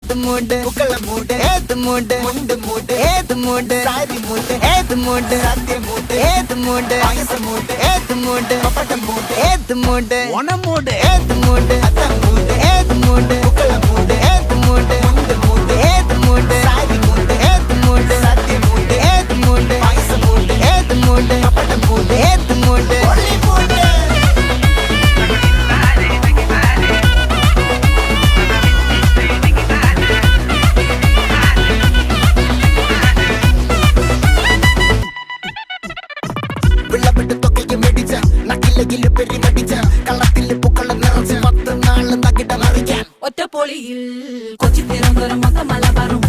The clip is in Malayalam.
ഏത് മൂട് പുക്കള മൂട് ഏത് മൂട് മുണ്ട് മൂട് ഏത് മൂട് സാരി മൂട് ഏത് മൂട് സദ്യ മൂട് ഏത് മൂട് പായസ മൂട് ഏത് മൂട് പപ്പടം മൂട് ഏത് മൂട് ഓണം മൂട് ഏത് മൂട് അത്തം മൂട് ഏത് മൂട് പുക്കള മൂട് ഏത് മൂട് മുണ്ട് മൂട് ഏത് മൂട് സാരി മൂട് ഏത് മൂട് സദ്യ മൂട് ഏത് മൂട് പായസ മൂട് ഏത് മൂട് പപ്പടം മൂട് ഏത് മൂട് ഒളി മൂട് വിളവെട്ട് തൊക്കയും വെടിച്ച നക്കിലകില് പെരുമടിച്ച കള്ളത്തില് പൂക്കള നിറച്ച് 10 നാള് തകിട മറിക്കാൻ ഒറ്റപ്പൊളിയിൽ കൊച്ചി തിരുവനന്തപുരം മൊത്തം മലബാറും